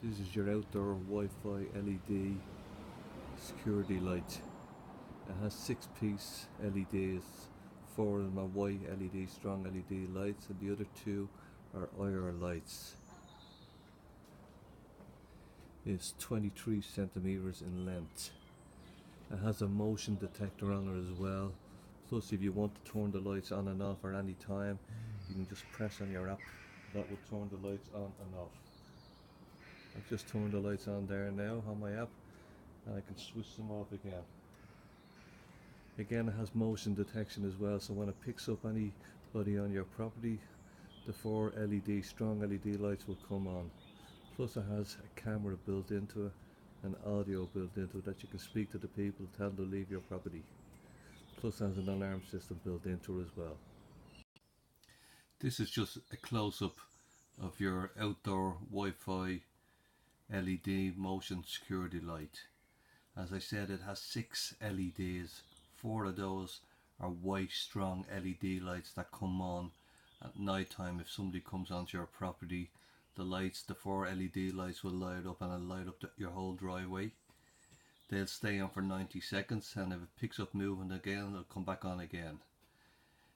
This is your outdoor Wi-Fi LED security light. It has 6-piece LEDs. 4 of them are white LED, strong LED lights, and the other 2 are IR lights. It's 23 centimeters in length. It has a motion detector on it as well. Plus, if you want to turn the lights on and off at any time, you can just press on your app. That will turn the lights on and off. I've just turned the lights on there now on my app, and I can switch them off again. Again, it has motion detection as well, so when it picks up anybody on your property, the 4 strong LED lights will come on. Plus, it has a camera built into it and audio built into it that you can speak to the people, tell them to leave your property. Plus, it has an alarm system built into it as well. This is just a close-up of your outdoor Wi-Fi LED motion security light. As I said, it has 6 LEDs. 4 of those are white strong LED lights that come on at night time. If somebody comes onto your property, the 4 LED lights will light up, and it'll light up your whole driveway. They'll stay on for 90 seconds, and if it picks up moving again, it'll come back on again.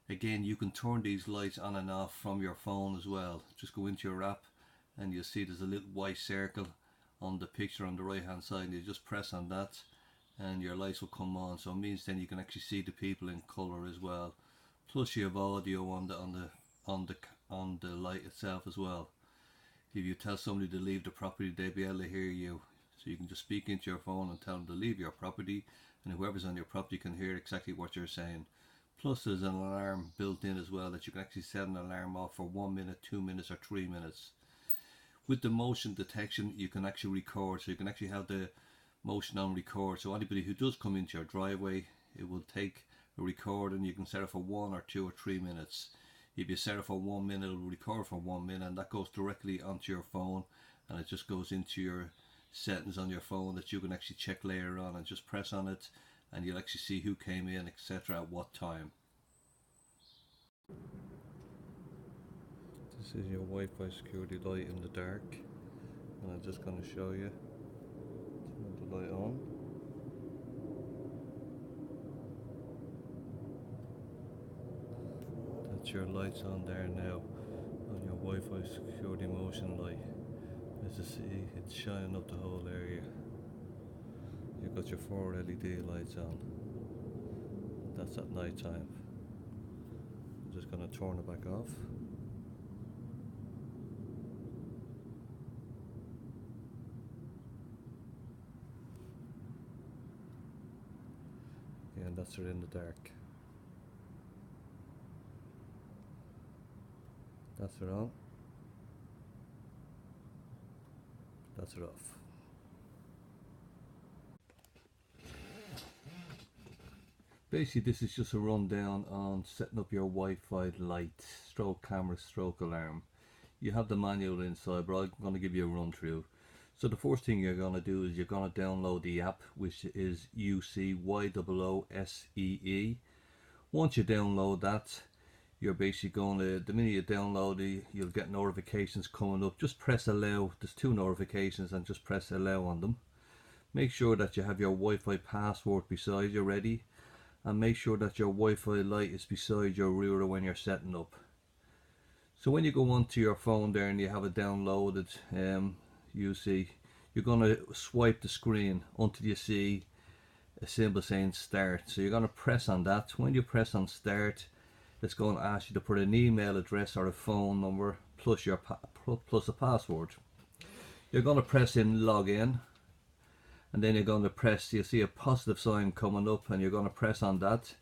Again, you can turn these lights on and off from your phone as well. Just go into your app and you'll see there's a little white circle on the picture on the right hand side, and you just press on that and your lights will come on. So it means then you can actually see the people in colour as well. Plus, you have audio on the light itself as well. If you tell somebody to leave the property, they'll be able to hear you. So you can just speak into your phone and tell them to leave your property, and whoever's on your property can hear exactly what you're saying. Plus, there's an alarm built in as well that you can actually set an alarm off for 1 minute, 2 minutes or 3 minutes. With the motion detection, you can actually record, so you can actually have the motion on record. So anybody who does come into your driveway, it will take a record, and you can set it for 1 or 2 or 3 minutes. If you set it for 1 minute, it will record for 1 minute, and that goes directly onto your phone, and it just goes into your settings on your phone that you can actually check later on, and just press on it and you'll actually see who came in, etc. at what time. This is your Wi-Fi security light in the dark, and I'm just going to show you. Turn the light on. That's your lights on there now on your Wi-Fi security motion light. As you see, it's shining up the whole area. You've got your 4 LED lights on. That's at night time. I'm just going to turn it back off. And that's it in the dark. That's it on. That's it off. Basically, this is just a rundown on setting up your Wi-Fi light, stroke camera, stroke alarm. You have the manual inside, but I'm going to give you a run through. So the first thing you're going to do is you're going to download the app, which is UCYOOSEE. Once you download that, you're basically going to, the minute you download it, you'll get notifications coming up. Just press allow. There's 2 notifications, and just press allow on them. Make sure that you have your Wi-Fi password beside you ready, and make sure that your Wi-Fi light is beside your router when you're setting up. So when you go onto your phone there and you have it downloaded, you see you're going to swipe the screen until you see a symbol saying start. So you're going to press on that. When you press on start, it's going to ask you to put an email address or a phone number plus your plus a password. You're going to press in login, and then you're going to press, you'll see a positive sign coming up, and you're going to press on that,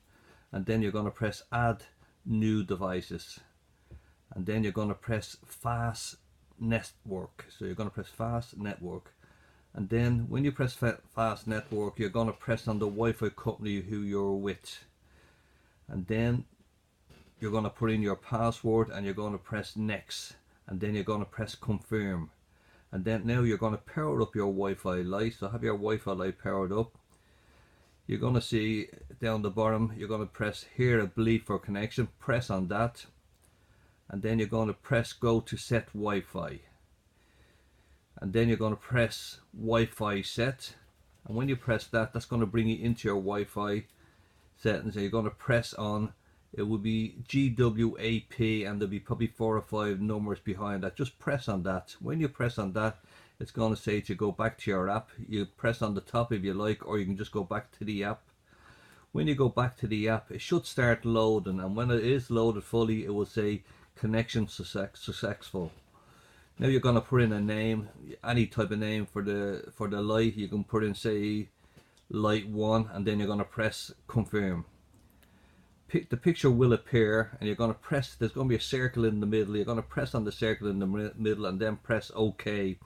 and then you're going to press add new devices, and then you're going to press fast network. So you're going to press fast network, and then when you press fast network, you're going to press on the Wi-Fi company who you're with, and then you're going to put in your password, and you're going to press next, and then you're going to press confirm. And then now you're going to power up your Wi-Fi light. So have your Wi-Fi light powered up. You're going to see down the bottom, you're going to press here a bleep for connection. Press on that, and then you're going to press go to set Wi-Fi. and then you're going to press Wi-Fi set, and when you press that, that's going to bring you into your Wi-Fi settings, and you're going to press on, it will be GWAP, and there'll be probably 4 or 5 numbers behind that. Just press on that. When you press on that, it's going to say to go back to your app. You press on the top if you like, or you can just go back to the app. When you go back to the app, it should start loading, and when it is loaded fully, it will say connection successful. Now you're going to put in a name, any type of name for the light. You can put in, say, light 1, and then you're going to press confirm. The picture will appear, and you're going to press, there's going to be a circle in the middle. You're going to press on the circle in the middle and then press OK.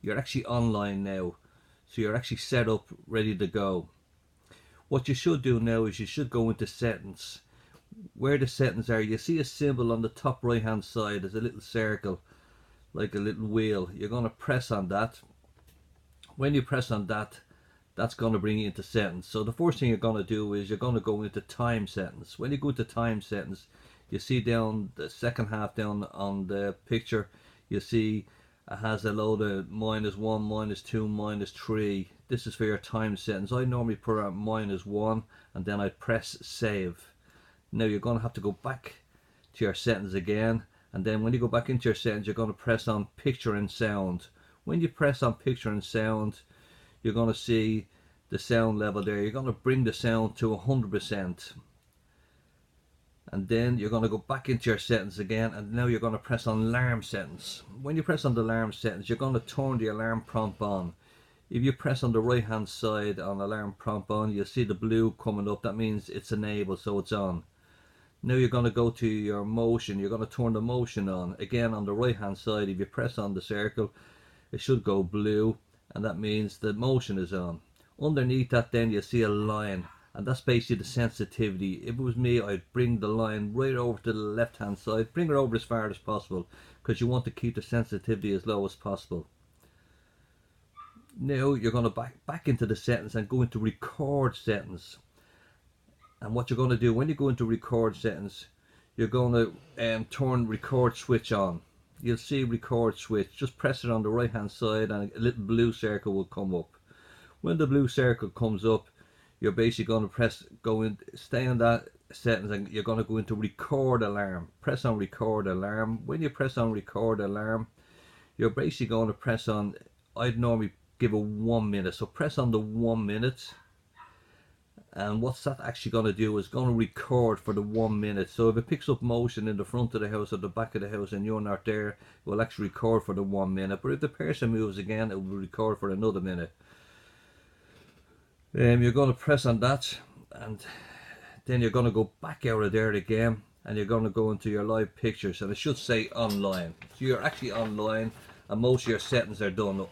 You're actually online now, so you're actually set up, ready to go. What you should do now is you should go into settings. Where the settings are, you see a symbol on the top right hand side. There's a little circle like a little wheel. You're going to press on that. When you press on that, that's going to bring you into settings. So the first thing you're going to do is you're going to go into time settings. When you go into time settings, you see down the second half down on the picture, you see it has a load of -1, -2, -3. This is for your time settings. I normally put out -1, and then I press save. Now you're going to have to go back to your settings again, and then when you go back into your settings, you're going to press on picture and sound. When you press on picture and sound, you're going to see the sound level there. You're going to bring the sound to 100%, and then you're going to go back into your settings again, and now you're going to press on alarm settings. When you press on the alarm settings, you're going to turn the alarm prompt on. If you press on the right hand side on alarm prompt on, you'll see the blue coming up. That means it's enabled, so it's on. Now you're going to go to your motion. You're going to turn the motion on. Again, on the right hand side, if you press on the circle, it should go blue, and that means the motion is on. Underneath that, then you see a line, and that's basically the sensitivity. If it was me, I'd bring the line right over to the left hand side. Bring it over as far as possible, because you want to keep the sensitivity as low as possible. Now you're going to back into the settings and go into record settings. And what you're going to do when you go into record settings, you're going to turn record switch on. You'll see record switch. Just press it on the right hand side, and a little blue circle will come up. When the blue circle comes up, you're basically going to stay on that settings, and you're going to go into record alarm. Press on record alarm. When you press on record alarm, you're basically going to press on, I'd normally give it 1 minute, so press on the 1 minute, and what's that actually going to do is going to record for the 1 minute. So if it picks up motion in the front of the house or the back of the house and you're not there, it will actually record for the 1 minute. But if the person moves again, it will record for another minute. You're going to press on that, and then you're going to go back out of there again, and you're going to go into your live pictures, and it should say online. So you're actually online, and most of your settings are done.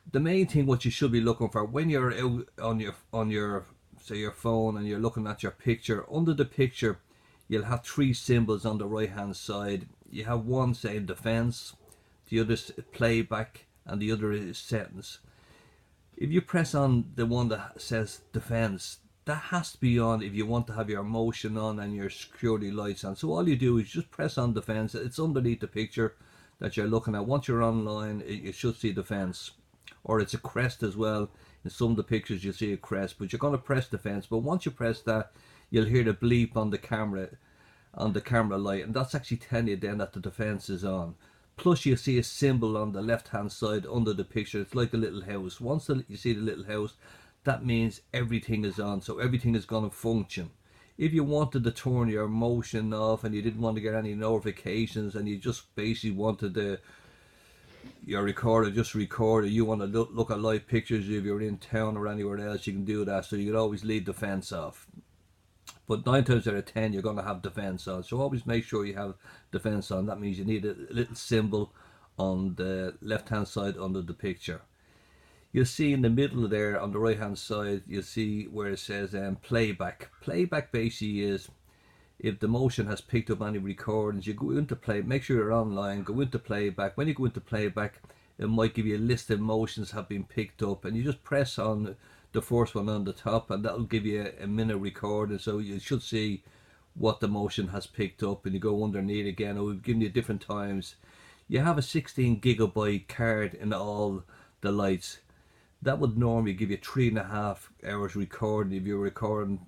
The main thing what you should be looking for when you're out on your say your phone and you're looking at your picture, under the picture you'll have 3 symbols on the right hand side. You have one saying defense, the other is playback, and the other is settings. If you press on the one that says defense, that has to be on if you want to have your motion on and your security lights on. So all you do is just press on defense. It's underneath the picture that you're looking at. Once you're online, you should see defense, or it's a crest as well. In some of the pictures you see a crest, but you're going to press defense. But once you press that, you'll hear the bleep on the camera light, and that's actually telling you then that the defense is on. Plus you see a symbol on the left hand side under the picture. It's like a little house. Once you see the little house, that means everything is on, so everything is going to function. If you wanted to turn your motion off and you didn't want to get any notifications, and you just basically wanted your recorder just record, or you want to look at live pictures if you're in town or anywhere else, you can do that. So you can always leave defense off. But 9 times out of 10 you're going to have defense on, so always make sure you have defense on. That means you need a little symbol on the left hand side under the picture. You'll see in the middle there on the right hand side, you'll see where it says playback. Playback basically is if the motion has picked up any recordings, you go into play, make sure you're online, go into playback. When you go into playback, it might give you a list of motions have been picked up, and you just press on the first one on the top, and that'll give you a minute recording. So you should see what the motion has picked up, and you go underneath again. It will give you different times you have a 16 GB card in all the lights, that would normally give you 3.5 hours recording if you're recording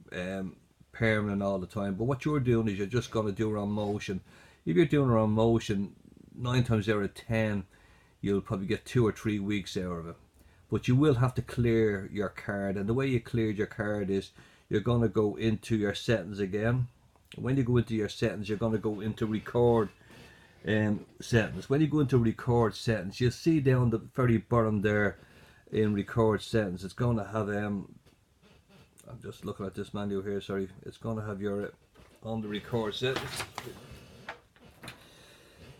permanent all the time. But what you're doing is you're just going to do it on motion. If you're doing it on motion, 9 times out of 10 you'll probably get 2 or 3 weeks out of it. But you will have to clear your card, and the way you cleared your card is you're going to go into your settings again. When you go into your settings, you're going to go into record settings. When you go into record settings, you'll see down the very bottom there in record settings, it's going to have I'm just looking at this menu here, sorry, it's going to have your on the record settings,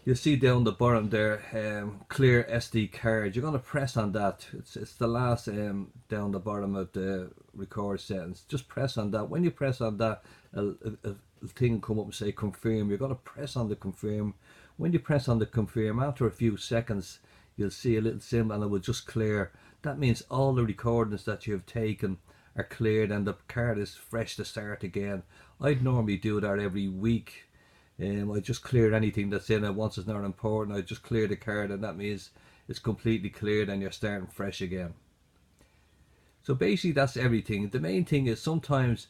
you'll see down the bottom there clear SD card. You're going to press on that. It's the last down the bottom of the record settings. Just press on that. When you press on that, a thing come up and say confirm. You're going to press on the confirm. When you press on the confirm, after a few seconds you'll see a little symbol and it will just clear. That means all the recordings that you have taken are cleared and the card is fresh to start again. I'd normally do that every week. I just clear anything that's in it. Once it's not important, I just clear the card, and that means it's completely cleared and you're starting fresh again. So basically that's everything. The main thing is sometimes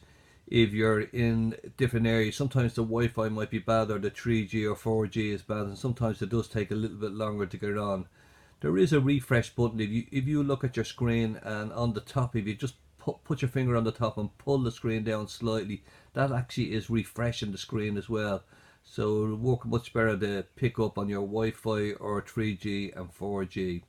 if you're in different areas, sometimes the Wi-Fi might be bad, or the 3G or 4G is bad, and sometimes it does take a little bit longer to get on. There is a refresh button. If you look at your screen, and on the top, if you just put your finger on the top and pull the screen down slightly, that actually is refreshing the screen as well. So it'll work much better to pick up on your Wi-Fi or 3G and 4G.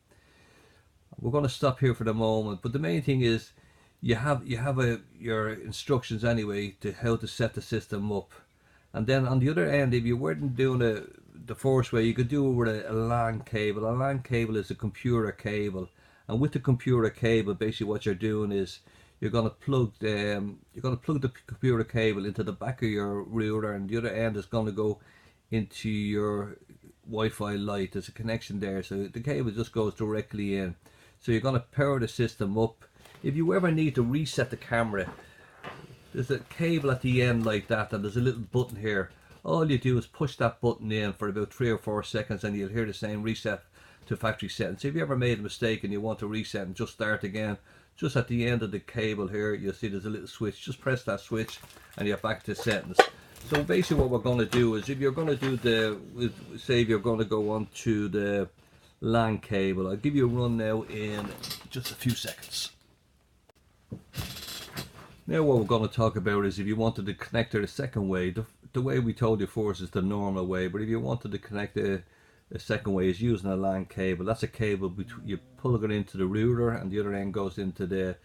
We're going to stop here for the moment, but the main thing is you have your instructions anyway to how to set the system up. And then on the other end, if you weren't doing the first way, you could do it with a LAN cable. A LAN cable is a computer cable, and with the computer cable, basically what you're doing is you're going to plug the computer cable into the back of your router, and the other end is going to go into your Wi-Fi light. There's a connection there, so the cable just goes directly in. So you're going to power the system up. If you ever need to reset the camera, there's a cable at the end like that, and there's a little button here. All you do is push that button in for about 3 or 4 seconds and you'll hear the same reset to factory settings. So if you ever made a mistake and you want to reset and just start again, just at the end of the cable here you'll see there's a little switch. Just press that switch and you're back to settings. So basically what we're going to do is, if you're going to do say if you're going to go on to the LAN cable, I'll give you a run now in just a few seconds. Now what we're going to talk about is if you wanted to connect it a second way. The way we told you first is the normal way, but if you wanted to connect a second way is using a LAN cable. That's a cable you plug it into the router and the other end goes into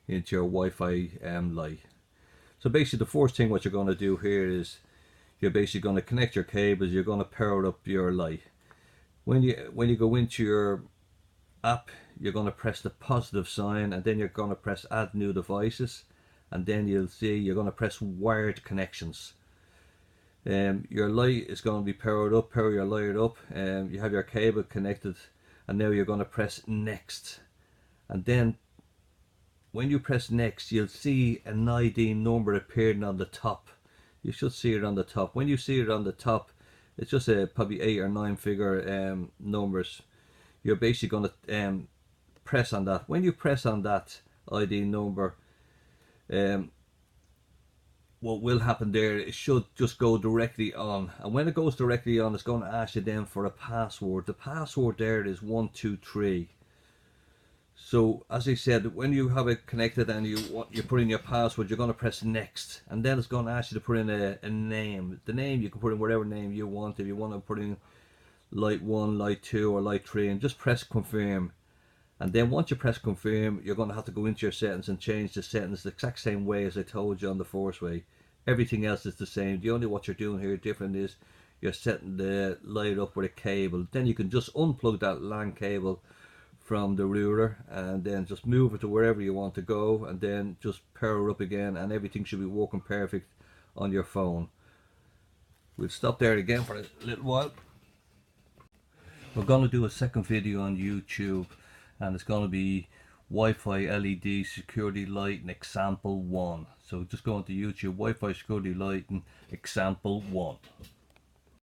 your Wi-Fi light. So basically the first thing what you're going to do here is you're basically going to connect your cables. You're going to power up your light. When you go into your app, you're going to press the positive sign, and then you're going to press add new devices, and then you'll see you're going to press wired connections. Your light is going to be powered up. Power your light up. You have your cable connected, and now you're going to press next. And then when you press next, you'll see an ID number appearing on the top. You should see it on the top. When you see it on the top, it's just probably 8 or 9 figure numbers. You're basically going to press on that. When you press on that ID number, what will happen there, it should just go directly on, and when it goes directly on, it's going to ask you then for a password. The password there is 123. So as I said, when you have it connected and you put in your password, you're going to press next, and then it's going to ask you to put in a name. The name you can put in whatever name you want. If you want to put in light 1, light 2 or light 3, and just press confirm. And then once you press confirm, you're going to have to go into your settings and change the settings the exact same way as I told you on the first way. Everything else is the same. The only what you're doing here different is you're setting the light up with a cable. Then you can just unplug that LAN cable from the router and then just move it to wherever you want to go, and then just power up again, and everything should be working perfect on your phone. We'll stop there again for a little while. We're going to do a second video on YouTube, and it's going to be Wi-Fi LED security lighting example 1. So just go into YouTube, Wi-Fi security lighting example 1.